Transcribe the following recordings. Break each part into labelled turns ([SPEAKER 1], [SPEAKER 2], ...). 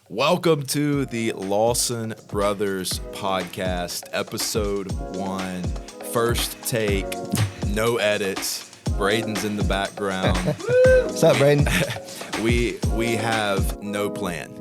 [SPEAKER 1] Welcome to the Lawson Brothers podcast, episode 1, first take, no edits. Braden's in the background.
[SPEAKER 2] What's up, Braden?
[SPEAKER 1] We have no plan.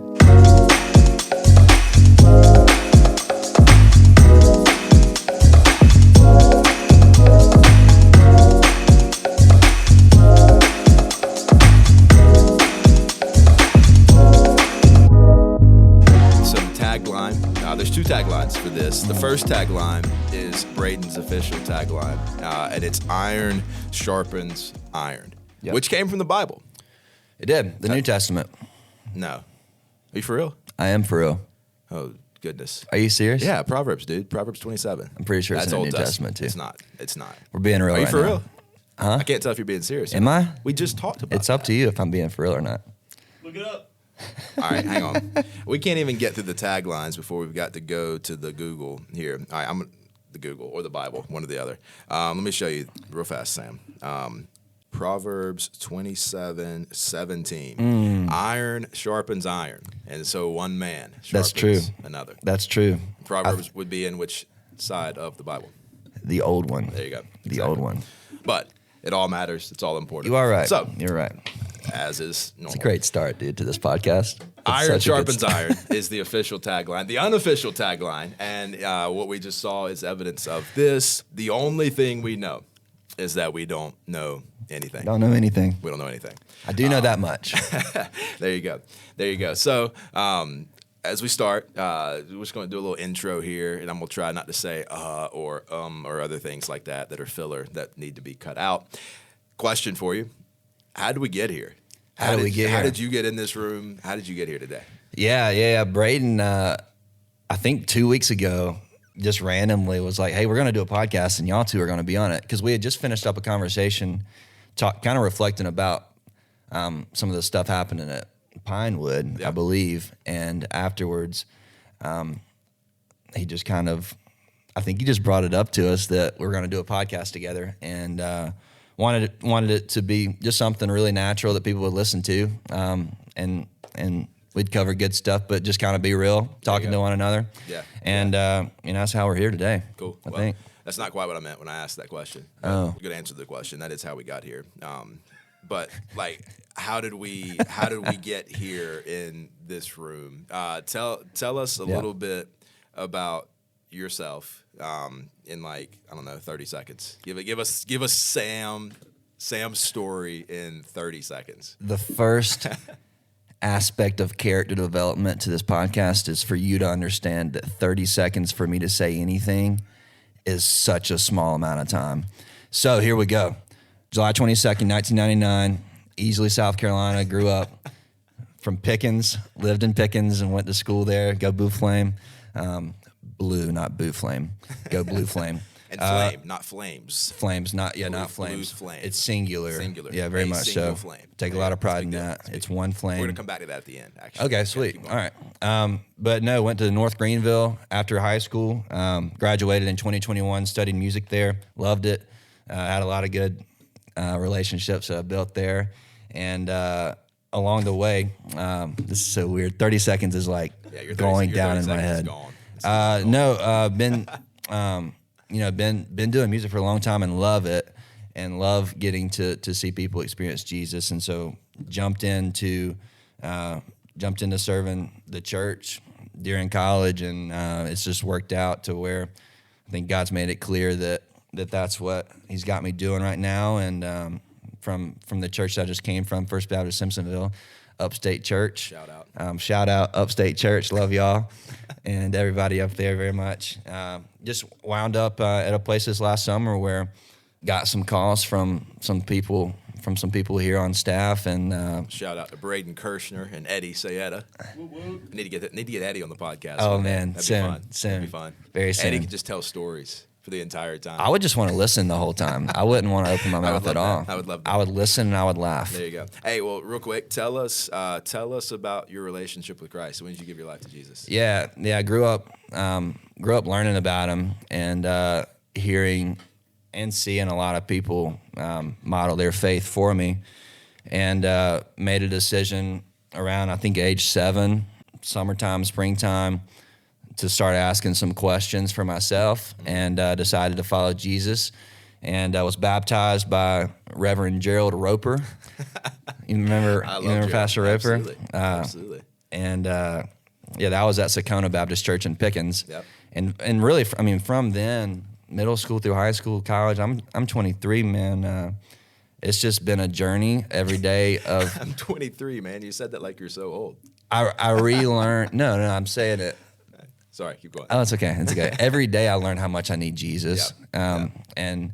[SPEAKER 1] There's two taglines for this. The first tagline is Braden's official tagline, and it's iron sharpens iron, which came from the Bible.
[SPEAKER 2] It did. The New Testament.
[SPEAKER 1] No. Are you for real?
[SPEAKER 2] I am for real.
[SPEAKER 1] Oh, goodness.
[SPEAKER 2] Are you serious?
[SPEAKER 1] Yeah, Proverbs, dude. Proverbs 27.
[SPEAKER 2] I'm pretty sure it's
[SPEAKER 1] That's
[SPEAKER 2] in the
[SPEAKER 1] Old
[SPEAKER 2] New Testament, too.
[SPEAKER 1] It's not.
[SPEAKER 2] We're being real
[SPEAKER 1] Are you
[SPEAKER 2] right
[SPEAKER 1] for
[SPEAKER 2] now.
[SPEAKER 1] real?
[SPEAKER 2] Huh?
[SPEAKER 1] I can't tell if you're being serious.
[SPEAKER 2] Am I?
[SPEAKER 1] We just talked about
[SPEAKER 2] It's up to you if I'm being for real or not.
[SPEAKER 3] Look it up.
[SPEAKER 1] All right, hang on. We can't even get through the taglines before we've got to go to the Google here. All right, I'm the Google or the Bible, one or the other. Let me show you real fast, Sam. Proverbs 27:17. Iron sharpens iron, and so one man sharpens
[SPEAKER 2] That's true.
[SPEAKER 1] another.
[SPEAKER 2] That's true.
[SPEAKER 1] Proverbs would be in which side of the Bible?
[SPEAKER 2] The old one.
[SPEAKER 1] There you go.
[SPEAKER 2] The old one.
[SPEAKER 1] But it all matters. It's all important.
[SPEAKER 2] You are right.
[SPEAKER 1] So,
[SPEAKER 2] you're right.
[SPEAKER 1] as is normal.
[SPEAKER 2] It's a great start, dude, to this podcast.
[SPEAKER 1] Iron sharpens iron is the official tagline. The unofficial tagline, and what we just saw is evidence of this. The only thing we know is that we don't know anything.
[SPEAKER 2] Don't know anything.
[SPEAKER 1] We don't know anything.
[SPEAKER 2] I do know that much.
[SPEAKER 1] There you go. So, as we start, we're just going to do a little intro here, and I'm going to try not to say or other things like that are filler that need to be cut out. Question for you. How did we get here?
[SPEAKER 2] How did we get here?
[SPEAKER 1] How did you get in this room? How did you get here today?
[SPEAKER 2] Yeah. Braden, I think 2 weeks ago, just randomly was like, hey, we're going to do a podcast, and y'all two are going to be on it. Because we had just finished up a conversation, kind of reflecting about some of the stuff happening at Pinewood, I believe. And afterwards, he just I think he just brought it up to us that we're going to do a podcast together. And wanted it to be just something really natural that people would listen to, and we'd cover good stuff, but just kind of be real, talking to one another.
[SPEAKER 1] Yeah.
[SPEAKER 2] And that's how we're here today.
[SPEAKER 1] Cool.
[SPEAKER 2] I think
[SPEAKER 1] that's not quite what I meant when I asked that question. Good answer to the question. That is how we got here. But like, how did we get here in this room? Tell us a little bit about yourself. In 30 seconds. Give us Sam's story in 30 seconds.
[SPEAKER 2] the first aspect of character development to this podcast is for you to understand that 30 seconds for me to say anything is such a small amount of time. So here we go. July 22nd, 1999, Easley, South Carolina. Grew up from Pickens, lived in Pickens and went to school there. Go Blue Flame. Blue, not Boo Flame. Go Blue Flame.
[SPEAKER 1] And flame, not flames.
[SPEAKER 2] Flames, not
[SPEAKER 1] Blue's
[SPEAKER 2] flames.
[SPEAKER 1] flame.
[SPEAKER 2] It's singular.
[SPEAKER 1] Singular.
[SPEAKER 2] Yeah, very much so.
[SPEAKER 1] Flame.
[SPEAKER 2] Take a lot of pride in that. It's one flame.
[SPEAKER 1] We're going to come back to that at the end, actually.
[SPEAKER 2] Okay, sweet. All right. But no, went to North Greenville after high school. Graduated in 2021, studied music there. Loved it. Had a lot of good relationships that I built there. And along the way, this is so weird. 30 seconds is like going down in my head. Been doing music for a long time and love it, and love getting to see people experience Jesus. And so jumped into serving the church during college, and it's just worked out to where I think God's made it clear that's what He's got me doing right now. And from the church that I just came from, First Baptist Summerville, Upstate Church. Shout out Upstate Church. Love y'all and everybody up there very much. Just wound up at a place this last summer where got some calls from some people here on staff, and
[SPEAKER 1] shout out to Braden Kirshner and Eddie Sayetta. Need to get Eddie on the podcast.
[SPEAKER 2] Oh man,
[SPEAKER 1] that'd be
[SPEAKER 2] soon.
[SPEAKER 1] fun.
[SPEAKER 2] Very soon.
[SPEAKER 1] Eddie can just tell stories for the entire time.
[SPEAKER 2] I would just want to listen the whole time. I wouldn't want to open my mouth at all.
[SPEAKER 1] I would love that.
[SPEAKER 2] I would listen and I would laugh.
[SPEAKER 1] There you go. Hey, well, real quick, tell us about your relationship with Christ. When did you give your life to Jesus?
[SPEAKER 2] Yeah. I grew up learning about Him and hearing and seeing a lot of people model their faith for me, and made a decision around, I think, age 7 summertime, springtime, to start asking some questions for myself, and decided to follow Jesus. And I was baptized by Reverend Gerald Roper. You remember Pastor Roper?
[SPEAKER 1] Absolutely. Absolutely.
[SPEAKER 2] And that was at Sakona Baptist Church in Pickens.
[SPEAKER 1] Yep.
[SPEAKER 2] And really, from then, middle school through high school, college, I'm 23, man. It's just been a journey every day of.
[SPEAKER 1] I'm 23, man. You said that like you're so old.
[SPEAKER 2] I relearn. No, I'm saying it.
[SPEAKER 1] Sorry, keep going.
[SPEAKER 2] Oh, it's okay. It's okay. Every day I learn how much I need Jesus. And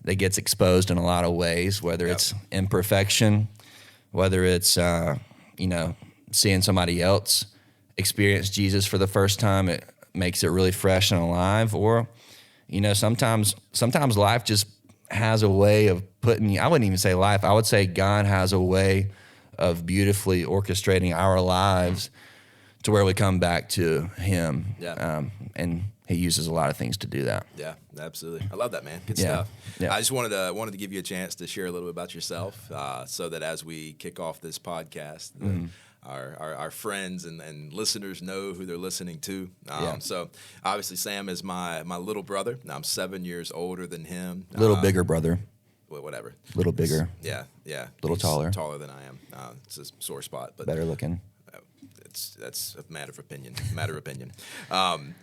[SPEAKER 2] that gets exposed in a lot of ways, whether it's imperfection, whether it's, seeing somebody else experience Jesus for the first time. It makes it really fresh and alive. Or, sometimes life just has a way of putting you, I wouldn't even say life, I would say God has a way of beautifully orchestrating our lives to where we come back to Him.
[SPEAKER 1] Yeah.
[SPEAKER 2] And He uses a lot of things to do that.
[SPEAKER 1] Yeah, absolutely. I love that, man. Good stuff.
[SPEAKER 2] Yeah.
[SPEAKER 1] I just wanted to give you a chance to share a little bit about yourself, so that as we kick off this podcast, our friends and listeners know who they're listening to. So obviously Sam is my little brother. I'm 7 years older than him.
[SPEAKER 2] Little bigger brother.
[SPEAKER 1] Whatever.
[SPEAKER 2] Little bigger.
[SPEAKER 1] Yeah.
[SPEAKER 2] Little taller.
[SPEAKER 1] Taller than I am. It's a sore spot, but
[SPEAKER 2] better looking.
[SPEAKER 1] That's a matter of opinion.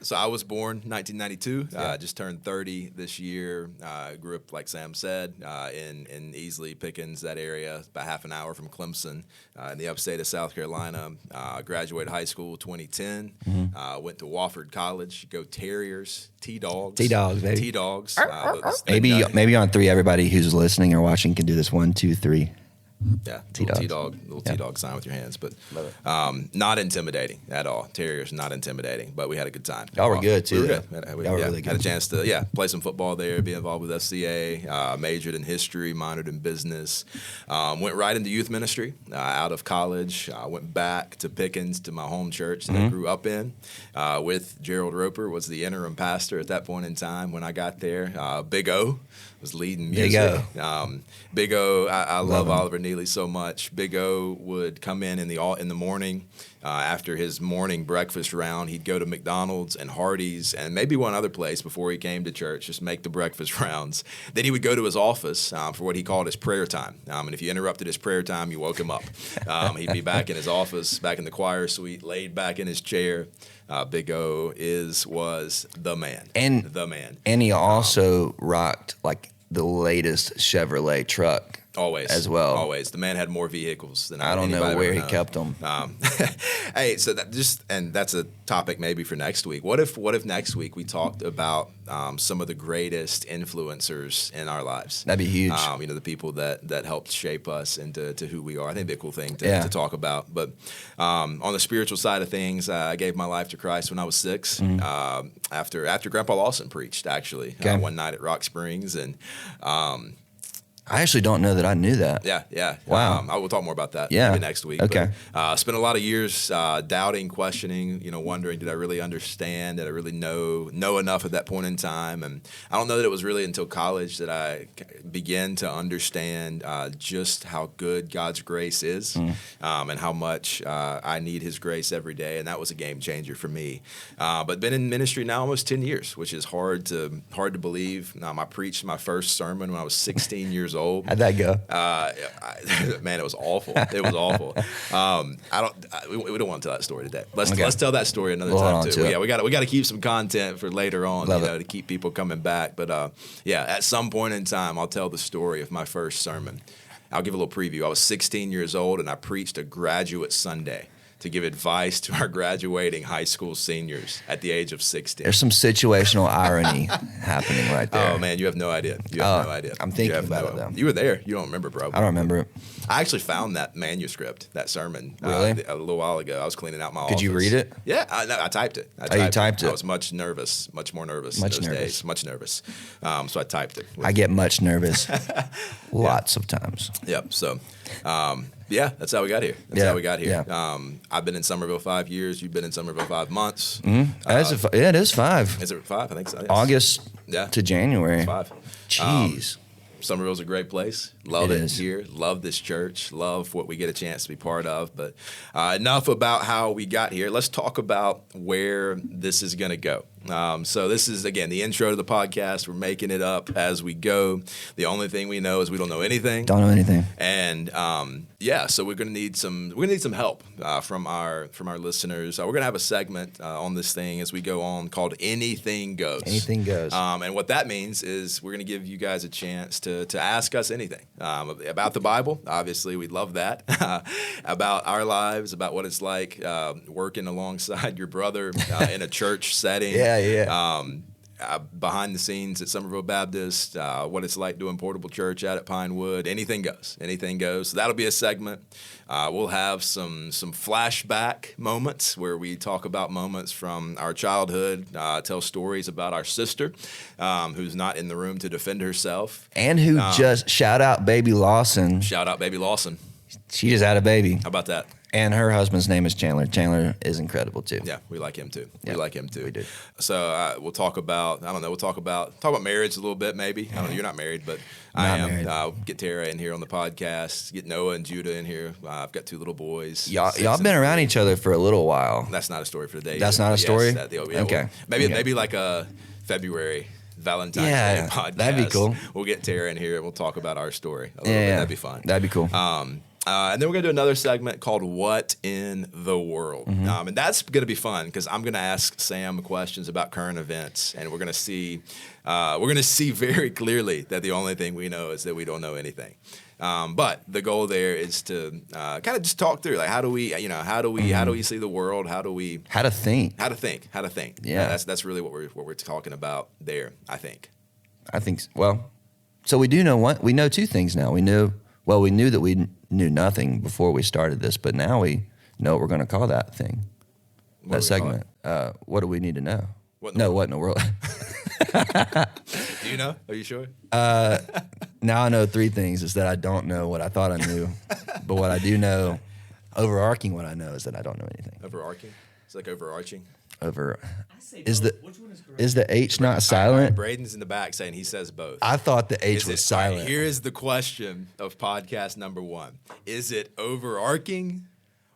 [SPEAKER 1] So I was born 1992. Just turned 30 this year. Grew up, like Sam said, in Easley, Pickens, that area, about half an hour from Clemson, in the upstate of South Carolina. Graduated high school 2010. Went to Wofford College. Go Terriers. T-Dogs.
[SPEAKER 2] T-Dogs, baby.
[SPEAKER 1] T-Dogs.
[SPEAKER 2] Maybe on three, everybody who's listening or watching can do this. 1, 2, 3.
[SPEAKER 1] Yeah, little T-dog sign with your hands, but not intimidating at all. Terriers, not intimidating, but we had a good time.
[SPEAKER 2] Y'all were good too.
[SPEAKER 1] We were good.
[SPEAKER 2] Y'all were really good.
[SPEAKER 1] Had a chance to play some football there, be involved with FCA, majored in history, minored in business, went right into youth ministry out of college. Went back to Pickens, to my home church that I grew up in, with Gerald Roper, was the interim pastor at that point in time when I got there. Big O was leading music. Big O, I love Oliver Neely so much. Big O would come in the morning after his morning breakfast round. He'd go to McDonald's and Hardee's and maybe one other place before he came to church, just make the breakfast rounds. Then he would go to his office for what he called his prayer time. And if you interrupted his prayer time, you woke him up. He'd be back in his office, back in the choir suite, laid back in his chair. Big O was the man.
[SPEAKER 2] And he also rocked like the latest Chevrolet truck.
[SPEAKER 1] Always.
[SPEAKER 2] As well.
[SPEAKER 1] Always. The man had more vehicles than
[SPEAKER 2] I don't know where he kept them.
[SPEAKER 1] Hey, so that's a topic maybe for next week. What if next week we talked about some of the greatest influencers in our lives?
[SPEAKER 2] That'd be huge.
[SPEAKER 1] The people that helped shape us into who we are. I think it'd be a cool thing to talk about. But on the spiritual side of things, I gave my life to Christ when I was 6. After Grandpa Lawson preached, actually, one night at Rock Springs, and
[SPEAKER 2] I actually don't know that I knew that.
[SPEAKER 1] Yeah.
[SPEAKER 2] Wow.
[SPEAKER 1] I will talk more about that maybe next week.
[SPEAKER 2] Okay.
[SPEAKER 1] But, spent a lot of years doubting, questioning, wondering, did I really understand? Did I really know enough at that point in time? And I don't know that it was really until college that I began to understand just how good God's grace is, and how much I need His grace every day. And that was a game changer for me. But been in ministry now almost 10 years, which is hard to believe. I preached my first sermon when I was 16 years old.
[SPEAKER 2] How'd that go?
[SPEAKER 1] Man, it was awful. It was awful. We don't want to tell that story today. Let's tell that story another time too. Yeah, we got to keep some content for later on, to keep people coming back. But at some point in time, I'll tell the story of my first sermon. I'll give a little preview. I was 16 years old, and I preached a graduate Sunday to give advice to our graduating high school seniors at the age of 16.
[SPEAKER 2] There's some situational irony happening right there.
[SPEAKER 1] Oh, man, you have no idea. No idea.
[SPEAKER 2] I'm thinking about it, though.
[SPEAKER 1] You were there. You don't remember, bro.
[SPEAKER 2] I don't remember it.
[SPEAKER 1] I actually found that manuscript, that sermon,
[SPEAKER 2] really?
[SPEAKER 1] A little while ago. I was cleaning out my office.
[SPEAKER 2] Could you read it?
[SPEAKER 1] Yeah, I typed it.
[SPEAKER 2] You typed it?
[SPEAKER 1] I was much more nervous in those days. Much nervous. So I typed it.
[SPEAKER 2] I get much nervous lots of times.
[SPEAKER 1] Yep. So, that's how we got here. Yeah. I've been in Summerville 5 years. You've been in Summerville 5 months.
[SPEAKER 2] Mm-hmm. It is 5.
[SPEAKER 1] Is it 5? I think so. Yes.
[SPEAKER 2] August to January.
[SPEAKER 1] It's 5.
[SPEAKER 2] Jeez.
[SPEAKER 1] Summerville's a great place. Love it
[SPEAKER 2] is.
[SPEAKER 1] here. Love this church. Love what we get a chance to be part of. But enough about how we got here. Let's talk about where this is going to go. So this is, again, the intro to the podcast. We're making it up as we go. The only thing we know is we don't know anything.
[SPEAKER 2] Don't know anything.
[SPEAKER 1] And so we're gonna need some help from our listeners. We're gonna have a segment on this thing as we go on called Anything Goes.
[SPEAKER 2] Anything goes.
[SPEAKER 1] And what that means is we're gonna give you guys a chance to ask us anything about the Bible. Obviously, we'd love that. About our lives, about what it's like working alongside your brother in a church setting.
[SPEAKER 2] Yeah.
[SPEAKER 1] Behind the scenes at Summerville Baptist, what it's like doing portable church out at Pinewood. Anything goes. So that'll be a segment. We'll have some flashback moments where we talk about moments from our childhood, tell stories about our sister who's not in the room to defend herself.
[SPEAKER 2] And who just, shout out baby Lawson.
[SPEAKER 1] Shout out baby Lawson.
[SPEAKER 2] She just had a baby.
[SPEAKER 1] How about that?
[SPEAKER 2] And her husband's name is Chandler. Chandler is incredible too.
[SPEAKER 1] Yeah, we like him too.
[SPEAKER 2] Yeah,
[SPEAKER 1] we like him too.
[SPEAKER 2] we do.
[SPEAKER 1] So we'll talk about, I don't know, we'll talk about marriage a little bit maybe. I don't know, you're not married, but I am. Get Tara in here on the podcast, get Noah and Judah in here. I've got 2 little boys.
[SPEAKER 2] Y'all been around each other for a little while.
[SPEAKER 1] That's not a story for today.
[SPEAKER 2] That's not a story?
[SPEAKER 1] Okay. Maybe like a February Valentine's Day podcast.
[SPEAKER 2] That'd be cool.
[SPEAKER 1] We'll get Tara in here and we'll talk about our story a little bit. That'd be fun.
[SPEAKER 2] That'd be cool.
[SPEAKER 1] And then we're going to do another segment called What in the World?
[SPEAKER 2] Mm-hmm.
[SPEAKER 1] And that's going to be fun because I'm going to ask Sam questions about current events, and we're going to see very clearly that the only thing we know is that we don't know anything. But the goal there is to kind of just talk through, like, how do we see the world? How to think.
[SPEAKER 2] Yeah.
[SPEAKER 1] That's really what we're talking about there, I think.
[SPEAKER 2] Well, so we do know we know 2 things now. We knew that we knew nothing before we started this, but now we know what we're going to call that thing, that segment. What do we need to know? What in the world?
[SPEAKER 1] Do you know? Are you sure?
[SPEAKER 2] Now I know 3 things is that I don't know what I thought I knew, but what I do know, overarching what I know is that I don't know anything.
[SPEAKER 1] Overarching? It's like overarching.
[SPEAKER 2] Is the H not silent?
[SPEAKER 1] Braden's in the back saying he says both.
[SPEAKER 2] I thought the H was silent.
[SPEAKER 1] Right, here is the question of podcast number 1. Is it overarching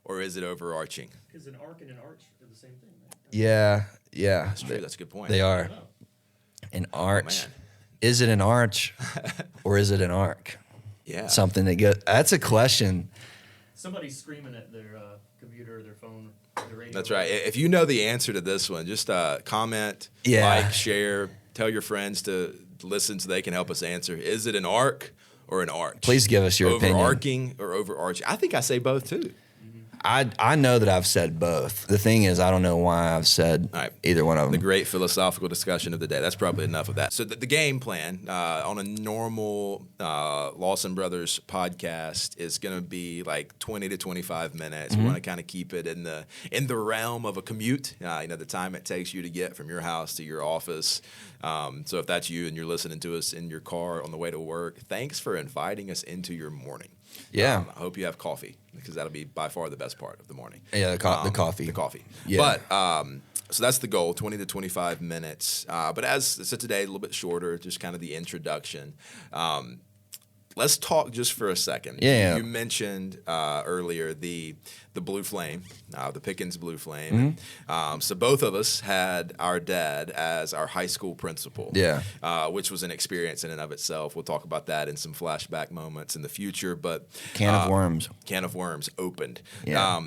[SPEAKER 1] or is it overarching?
[SPEAKER 3] Because an arc and an arch are the same thing, right?
[SPEAKER 2] Yeah.
[SPEAKER 1] That's true. That's a good point.
[SPEAKER 2] They are. An arch. Is it an arch or is it an arc?
[SPEAKER 1] Yeah.
[SPEAKER 2] Something that goes. That's a question.
[SPEAKER 3] Somebody's screaming at their computer or their phone. Radio.
[SPEAKER 1] That's right. If you know the answer to this one, just comment, like, share, tell your friends to listen so they can help us answer. Is it an arc or an arch?
[SPEAKER 2] Please give us your opinion.
[SPEAKER 1] Overarching or overarching? I think I say both too.
[SPEAKER 2] I know that I've said both. The thing is, I don't know why I've said either one of them.
[SPEAKER 1] The great philosophical discussion of the day. That's probably enough of that. So the game plan on a normal Lawson Brothers podcast is going to be like 20 to 25 minutes. We want to kind of keep it in the realm of a commute. The time it takes you to get from your house to your office. So if that's you and you're listening to us in your car on the way to work, thanks for inviting us into your morning.
[SPEAKER 2] Yeah.
[SPEAKER 1] I hope you have coffee because that'll be by far the best part of the morning.
[SPEAKER 2] Yeah, the coffee.
[SPEAKER 1] The coffee.
[SPEAKER 2] Yeah.
[SPEAKER 1] But so that's the goal, 20 to 25 minutes. But so today, a little bit shorter, just kind of the introduction. Let's talk just for a second.
[SPEAKER 2] Yeah.
[SPEAKER 1] You mentioned earlier the Blue Flame, the Pickens Blue Flame. So both of us had our dad as our high school principal.
[SPEAKER 2] Yeah.
[SPEAKER 1] Which was an experience in and of itself. We'll talk about that in some flashback moments in the future. But
[SPEAKER 2] Can of worms
[SPEAKER 1] opened.
[SPEAKER 2] Yeah.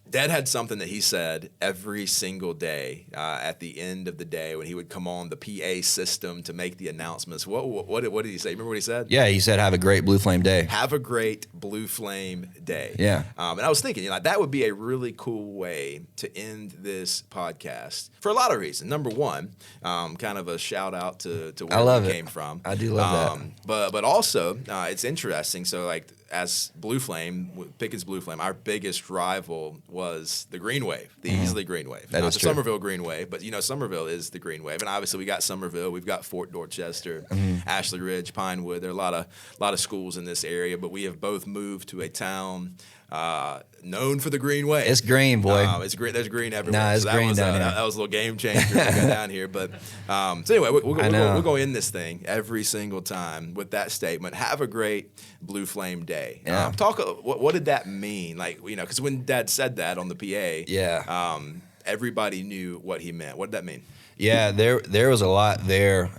[SPEAKER 1] Dad had something that he said every single day at the end of the day when he would come on the PA system to make the announcements. What did he say? Remember what he said?
[SPEAKER 2] Yeah, he said, have a great Blue Flame day.
[SPEAKER 1] Have a great Blue Flame day.
[SPEAKER 2] Yeah.
[SPEAKER 1] And I was thinking, that would be a really cool way to end this podcast for a lot of reasons. Number one, kind of a shout out to where we came from.
[SPEAKER 2] I do love
[SPEAKER 1] that. But also, it's interesting. So, like, as Blue Flame, Pickens Blue Flame, our biggest rival was the Green Wave, the Easley Green Wave.
[SPEAKER 2] That
[SPEAKER 1] Not
[SPEAKER 2] is
[SPEAKER 1] the
[SPEAKER 2] true.
[SPEAKER 1] Summerville Green Wave, but Summerville is the Green Wave. And obviously we got Summerville, we've got Fort Dorchester, Ashley Ridge, Pinewood. There are a lot of schools in this area, but we have both moved to a town known for the green way.
[SPEAKER 2] It's green, boy.
[SPEAKER 1] It's green. There's green everywhere.
[SPEAKER 2] Nah, it's
[SPEAKER 1] so
[SPEAKER 2] green down here.
[SPEAKER 1] That was a little game changer we got down here. But so anyway, we'll go in this thing every single time with that statement. Have a great Blue Flame Day.
[SPEAKER 2] Yeah.
[SPEAKER 1] What did that mean? Like, because when Dad said that on the PA, everybody knew what he meant. What did that mean?
[SPEAKER 2] Yeah, there was a lot there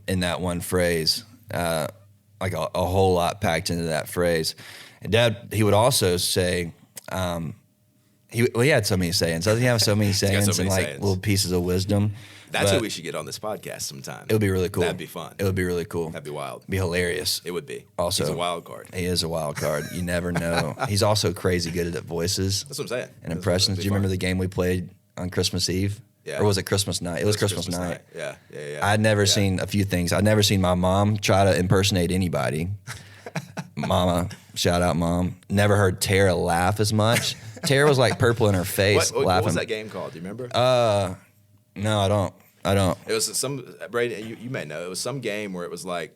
[SPEAKER 2] in that one phrase, like a whole lot packed into that phrase. And Dad, he would also say, he had so many sayings. Doesn't he have so many sayings
[SPEAKER 1] so many
[SPEAKER 2] and like
[SPEAKER 1] sayings.
[SPEAKER 2] little pieces of wisdom?
[SPEAKER 1] That's
[SPEAKER 2] But
[SPEAKER 1] who we should get on this podcast sometime.
[SPEAKER 2] It would be really cool.
[SPEAKER 1] That'd be fun.
[SPEAKER 2] It would be really cool.
[SPEAKER 1] That'd be wild.
[SPEAKER 2] Be hilarious.
[SPEAKER 1] It would be.
[SPEAKER 2] Also,
[SPEAKER 1] he's a wild card.
[SPEAKER 2] He is a wild card. You never know. He's also crazy good at voices.
[SPEAKER 1] That's what I'm saying.
[SPEAKER 2] And impressions. Do you remember the game we played on Christmas Eve?
[SPEAKER 1] Yeah.
[SPEAKER 2] Or was it Christmas night? It was Christmas night.
[SPEAKER 1] Yeah.
[SPEAKER 2] I'd never seen a few things. I'd never seen my mom try to impersonate anybody. Mama, shout out, Mom. Never heard Tara laugh as much. Tara was like purple in her face laughing.
[SPEAKER 1] What was that game called? Do you remember?
[SPEAKER 2] No, I don't.
[SPEAKER 1] It was Brady. You may know. It was some game where it was like,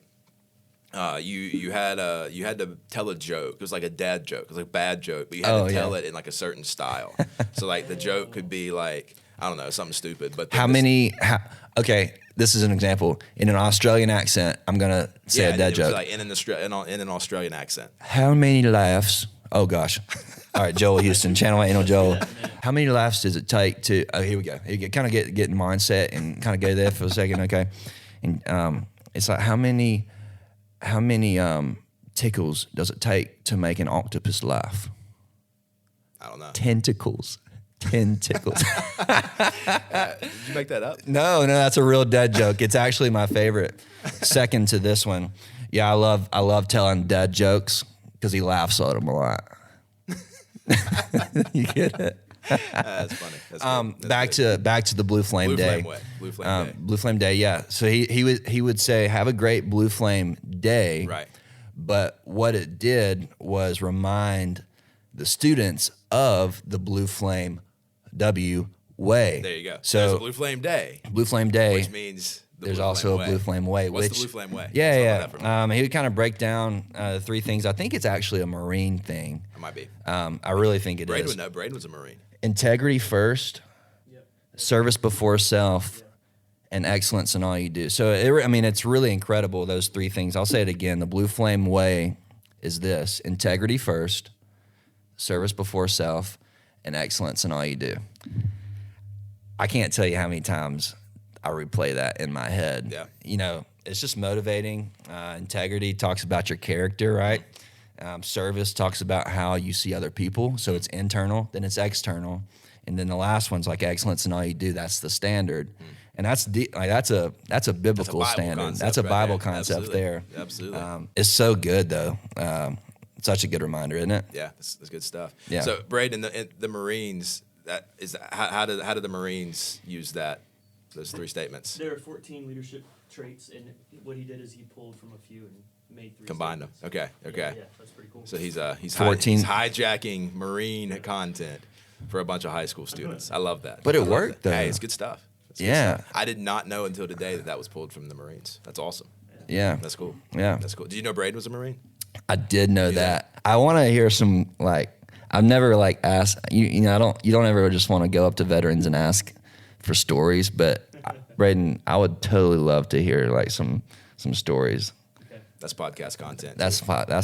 [SPEAKER 1] you had to tell a joke. It was like a dad joke. It was like a bad joke, but you had to tell it in like a certain style. So like the joke could be like, I don't know, something stupid. But
[SPEAKER 2] okay, this is an example. In an Australian accent, I'm gonna say a dad joke.
[SPEAKER 1] Like in an Australian accent.
[SPEAKER 2] How many laughs? Oh gosh. All right, Joel Houston, Channel 8 Joel. How many laughs does it take to? Oh, here we go. Kind of get in mindset and kind of go there for a second, okay? And it's like how many tickles does it take to make an octopus laugh?
[SPEAKER 1] I don't know.
[SPEAKER 2] Tentacles. 10 tickles.
[SPEAKER 1] Did you make that up?
[SPEAKER 2] No, that's a real dad joke. It's actually my favorite. Second to this one. Yeah, I love telling dad jokes because he laughs at them a lot. You get it?
[SPEAKER 1] That's funny. That's
[SPEAKER 2] back to the Blue Flame Day.
[SPEAKER 1] Blue Flame Day.
[SPEAKER 2] Blue Flame Day. Yeah. So he would say, "Have a great Blue Flame Day."
[SPEAKER 1] Right.
[SPEAKER 2] But what it did was remind the students of the Blue Flame W way.
[SPEAKER 1] There you go.
[SPEAKER 2] So
[SPEAKER 1] there's a Blue Flame Day.
[SPEAKER 2] Blue Flame Day,
[SPEAKER 1] which means
[SPEAKER 2] there's also a Blue Flame way.
[SPEAKER 1] What's the Blue Flame way?
[SPEAKER 2] Yeah. He would kind of break down three things. I think it's actually a Marine thing.
[SPEAKER 1] It might be.
[SPEAKER 2] I really think it
[SPEAKER 1] Braden
[SPEAKER 2] is.
[SPEAKER 1] would know. Braden was a Marine.
[SPEAKER 2] Integrity first, service before self, and excellence in all you do. So, it's really incredible, those three things. I'll say it again. The Blue Flame way is this: integrity first, service before self, and excellence in all you do. I can't tell you how many times I replay that in my head.
[SPEAKER 1] Yeah.
[SPEAKER 2] It's just motivating. Integrity talks about your character, right? Service talks about how you see other people. So it's internal, then it's external. And then the last one's like excellence in all you do. That's the standard. And that's a biblical standard. That's a Bible concept there.
[SPEAKER 1] Absolutely.
[SPEAKER 2] It's so good though. Such a good reminder, isn't it?
[SPEAKER 1] Yeah, that's good stuff.
[SPEAKER 2] Yeah.
[SPEAKER 1] So, Braden, the Marines, how did the Marines use those three statements?
[SPEAKER 3] There are 14 leadership traits, and what he did is he pulled from a few and made three.
[SPEAKER 1] Combined them.
[SPEAKER 3] statements.
[SPEAKER 1] Okay.
[SPEAKER 3] Yeah, that's pretty cool.
[SPEAKER 1] So he's
[SPEAKER 2] 14.
[SPEAKER 1] he's hijacking Marine content for a bunch of high school students. I love that.
[SPEAKER 2] But it worked, though.
[SPEAKER 1] Hey, it's good stuff.
[SPEAKER 2] Yeah.
[SPEAKER 1] I did not know until today that was pulled from the Marines. That's awesome.
[SPEAKER 2] Yeah.
[SPEAKER 1] That's cool.
[SPEAKER 2] Yeah.
[SPEAKER 1] That's cool. Did you know Braden was a Marine?
[SPEAKER 2] I did know that. I want to hear some I've never asked you don't ever just want to go up to veterans and ask for stories, but Braden, I would totally love to hear some stories.
[SPEAKER 1] Okay. That's podcast content.
[SPEAKER 2] That's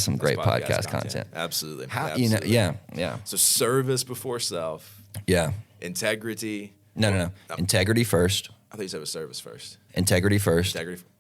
[SPEAKER 2] some great podcast content.
[SPEAKER 1] Absolutely.
[SPEAKER 2] Absolutely. Yeah.
[SPEAKER 1] So service before self.
[SPEAKER 2] Yeah.
[SPEAKER 1] Integrity.
[SPEAKER 2] No. Integrity first.
[SPEAKER 1] I thought you said it was service first.
[SPEAKER 2] Integrity first.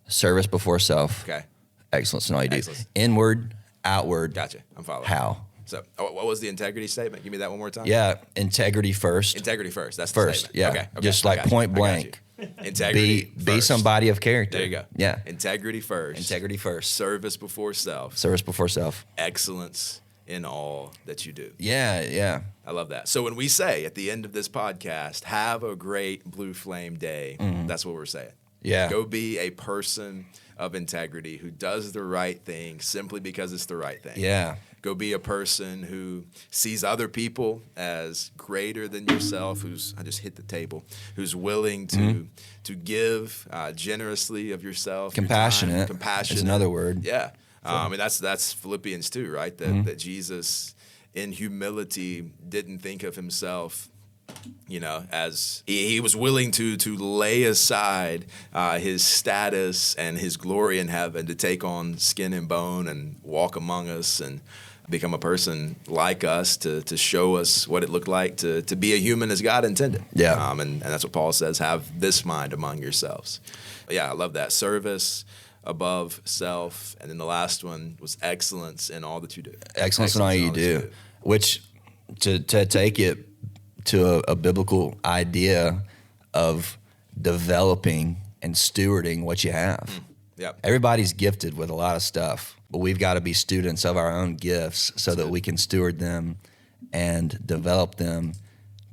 [SPEAKER 2] Service before self.
[SPEAKER 1] Okay.
[SPEAKER 2] Excellence in all you do.
[SPEAKER 1] Excellence.
[SPEAKER 2] Inward, outward.
[SPEAKER 1] Gotcha. I'm following.
[SPEAKER 2] How?
[SPEAKER 1] So, what was the integrity statement? Give me that one more time.
[SPEAKER 2] Yeah, integrity first.
[SPEAKER 1] Integrity first. That's the
[SPEAKER 2] first.
[SPEAKER 1] statement.
[SPEAKER 2] Yeah,
[SPEAKER 1] Okay.
[SPEAKER 2] just like point blank.
[SPEAKER 1] Integrity.
[SPEAKER 2] Be somebody of character.
[SPEAKER 1] There you go.
[SPEAKER 2] Yeah.
[SPEAKER 1] Integrity first.
[SPEAKER 2] Integrity first.
[SPEAKER 1] Service before self.
[SPEAKER 2] Service before self.
[SPEAKER 1] Excellence in all that you do.
[SPEAKER 2] Yeah.
[SPEAKER 1] I love that. So when we say at the end of this podcast, have a great Blue Flame Day, that's what we're saying.
[SPEAKER 2] Yeah.
[SPEAKER 1] Go be a person of integrity who does the right thing simply because it's the right thing.
[SPEAKER 2] Yeah.
[SPEAKER 1] Go be a person who sees other people as greater than yourself, I just hit the table, who's willing to give generously of yourself.
[SPEAKER 2] Compassionate.
[SPEAKER 1] Compassionate
[SPEAKER 2] is another word.
[SPEAKER 1] Yeah. And that's Philippians 2, right? That Jesus in humility didn't think of himself, as he was willing to lay aside his status and his glory in heaven to take on skin and bone and walk among us and become a person like us to show us what it looked like to be a human as God intended.
[SPEAKER 2] Yeah.
[SPEAKER 1] And that's what Paul says, have this mind among yourselves. Yeah, I love that. Service above self. And then the last one was excellence in all that you do.
[SPEAKER 2] Excellence in all you do. Which, to take it to a biblical idea of developing and stewarding what you have.
[SPEAKER 1] Yep.
[SPEAKER 2] Everybody's gifted with a lot of stuff, but we've got to be students of our own gifts so that we can steward them and develop them,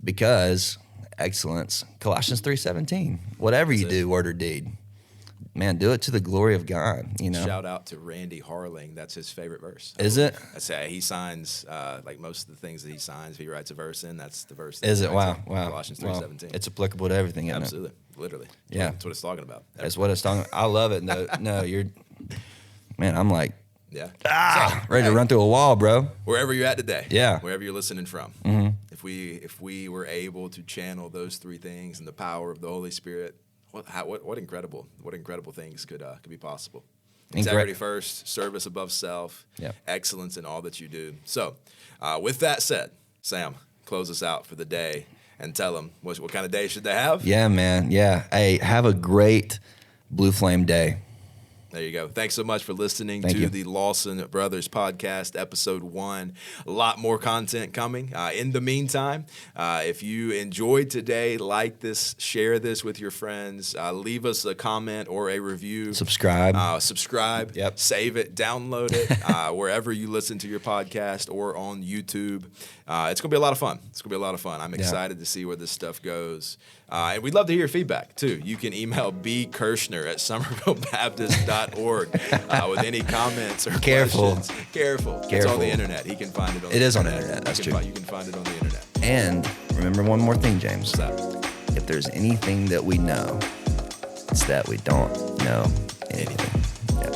[SPEAKER 2] because excellence, Colossians 3:17, whatever you do, word or deed, man, do it to the glory of God.
[SPEAKER 1] Shout out to Randy Harling. That's his favorite verse.
[SPEAKER 2] Is it?
[SPEAKER 1] I say he signs like most of the things that he signs. If he writes a verse in, that's the verse.
[SPEAKER 2] Is it? Wow.
[SPEAKER 1] Colossians 3:17.
[SPEAKER 2] It's applicable to everything, isn't
[SPEAKER 1] Absolutely, literally.
[SPEAKER 2] Yeah,
[SPEAKER 1] that's what it's talking about.
[SPEAKER 2] That's what it's talking about. I love it. No, man. I'm like, ready to run through a wall, bro.
[SPEAKER 1] Wherever you're at today,
[SPEAKER 2] yeah,
[SPEAKER 1] wherever you're listening from, if we were able to channel those three things and the power of the Holy Spirit. What incredible things could be possible. Integrity first, service above self, excellence in all that you do. So, with that said, Sam, close us out for the day and tell them what kind of day should they have?
[SPEAKER 2] Yeah, man. Yeah. Hey, have a great Blue Flame day.
[SPEAKER 1] There you go. Thanks so much for listening to the Lawson Brothers podcast, episode 1. A lot more content coming. In the meantime, if you enjoyed today, like this, share this with your friends, leave us a comment or a review.
[SPEAKER 2] Subscribe.
[SPEAKER 1] Yep. Save it, download it, wherever you listen to your podcast or on YouTube. It's going to be a lot of fun. I'm excited to see where this stuff goes. And we'd love to hear your feedback, too. You can email bkirshner@summervillebaptist.org with any comments or questions. Careful. It's on the internet. He can find it on the internet.
[SPEAKER 2] It is on the internet. That's true.
[SPEAKER 1] You can find it on the internet.
[SPEAKER 2] And remember one more thing, James.
[SPEAKER 1] What's that?
[SPEAKER 2] If there's anything that we know, it's that we don't know anything.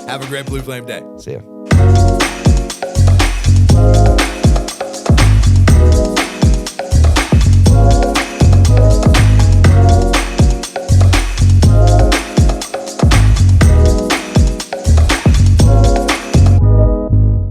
[SPEAKER 1] Have a great Blue Flame day.
[SPEAKER 2] See ya.